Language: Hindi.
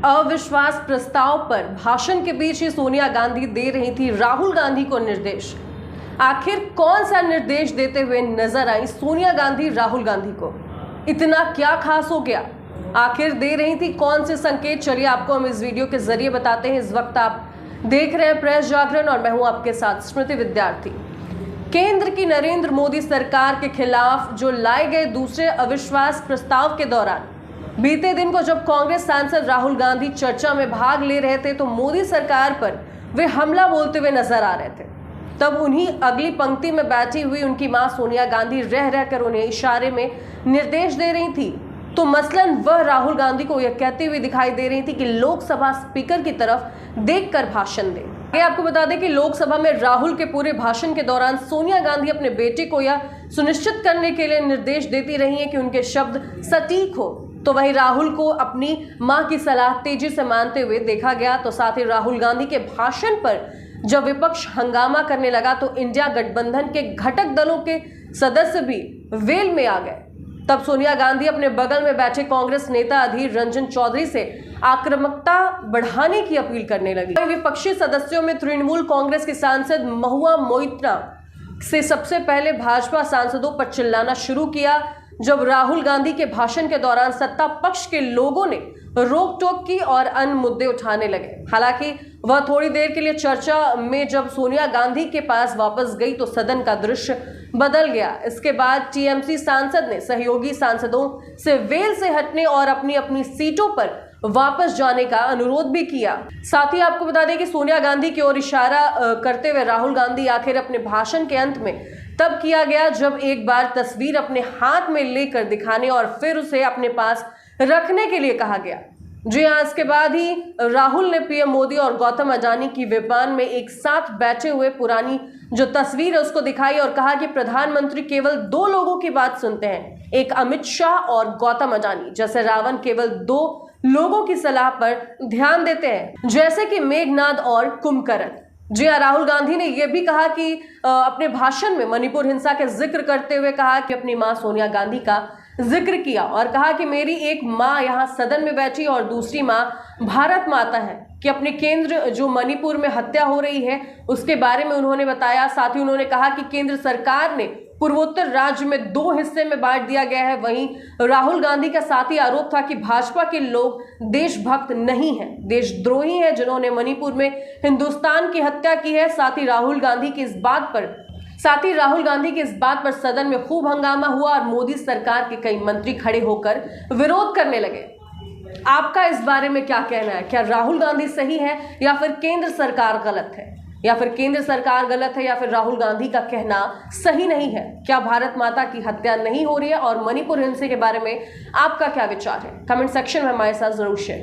अविश्वास प्रस्ताव पर भाषण के बीच ही सोनिया गांधी दे रही थी राहुल गांधी को निर्देश। आखिर कौन सा निर्देश देते हुए नजर आई सोनिया गांधी राहुल गांधी को? इतना क्या खास हो गया? आखिर दे रही थी कौन से संकेत? चलिए आपको हम इस वीडियो के जरिए बताते हैं। इस वक्त आप देख रहे हैं प्रेस जागरण और मैं हूं आपके साथ स्मृति विद्यार्थी। केंद्र की नरेंद्र मोदी सरकार के खिलाफ जो लाए गए दूसरे अविश्वास प्रस्ताव के दौरान बीते दिन को जब कांग्रेस सांसद राहुल गांधी चर्चा में भाग ले रहे थे तो मोदी सरकार पर वे हमला बोलते हुए नजर आ रहे थे। तब उन्हीं अगली पंक्ति में बैठी हुई उनकी मां सोनिया गांधी रह रहकर उन्हें इशारे में निर्देश दे रही थी। तो मसलन वह राहुल गांधी को यह कहती हुई दिखाई दे रही थी कि लोकसभा स्पीकर की तरफ देखकर भाषण दें। आपको बता दें कि लोकसभा में राहुल के पूरे भाषण के दौरान सोनिया गांधी अपने बेटे को यह सुनिश्चित करने के लिए निर्देश देती रही हैं कि उनके शब्द सटीक हो। तो वहीं राहुल को अपनी मां की सलाह तेजी से मानते हुए देखा गया। तो साथ ही राहुल गांधी के भाषण पर जब विपक्ष हंगामा करने लगा तो इंडिया गठबंधन के घटक दलों के सदस्य भी वेल में आ गए। तब सोनिया गांधी अपने बगल में बैठे कांग्रेस नेता अधीर रंजन चौधरी से आक्रामकता बढ़ाने की अपील करने लगी। विपक्षी सदस्यों में तृणमूल कांग्रेस की सांसद महुआ मोइत्रा से सबसे पहले भाजपा सांसदों पर चिल्लाना शुरू किया। जब राहुल गांधी के भाषण के दौरान सत्ता पक्ष के लोगों ने रोक टोक की और अन्य मुद्दे उठाने लगे। हालांकि वह थोड़ी देर के लिए चर्चा में जब सोनिया गांधी के पास वापस गई तो सदन का दृश्य बदल गया। इसके बाद टीएमसी सांसद ने सहयोगी सांसदों से वेल से हटने और अपनी अपनी सीटों पर वापस जाने का अनुरोध भी किया। साथ ही आपको बता दें कि सोनिया गांधी की ओर इशारा करते हुए राहुल गांधी आखिर अपने भाषण के अंत में तब किया गया जब एक बार तस्वीर अपने हाथ में लेकर दिखाने और फिर उसे अपने पास रखने के लिए कहा गया। जी हाँ, इसके बाद ही राहुल ने पीएम मोदी और गौतम अडानी की विमान में एक साथ बैठे हुए पुरानी जो तस्वीर है उसको दिखाई और कहा कि प्रधानमंत्री केवल दो लोगों की बात सुनते हैं, एक अमित शाह और गौतम अडानी। जैसे रावण केवल दो लोगों की सलाह पर ध्यान देते हैं, जैसे कि मेघनाद और कुंभकर्ण। जी हाँ, राहुल गांधी ने यह भी कहा कि अपने भाषण में मणिपुर हिंसा के जिक्र करते हुए कहा कि अपनी मां सोनिया गांधी का जिक्र किया और कहा कि मेरी एक मां यहाँ सदन में बैठी और दूसरी मां भारत माता है, कि अपने केंद्र जो मणिपुर में हत्या हो रही है उसके बारे में उन्होंने बताया। साथ ही उन्होंने कहा कि केंद्र सरकार ने पूर्वोत्तर राज्य में दो हिस्से में बांट दिया गया है। वहीं राहुल गांधी का साथ ही आरोप था कि भाजपा के लोग देशभक्त नहीं हैं, देशद्रोही हैं, जिन्होंने मणिपुर में हिंदुस्तान की हत्या की है। साथ ही राहुल गांधी की इस बात पर सदन में खूब हंगामा हुआ और मोदी सरकार के कई मंत्री खड़े होकर विरोध करने लगे। आपका इस बारे में क्या कहना है? क्या राहुल गांधी सही है या फिर केंद्र सरकार गलत है? या फिर केंद्र सरकार गलत है या फिर राहुल गांधी का कहना सही नहीं है? क्या भारत माता की हत्या नहीं हो रही है? और मणिपुर हिंसा के बारे में आपका क्या विचार है? कमेंट सेक्शन में हमारे साथ जरूर शेयर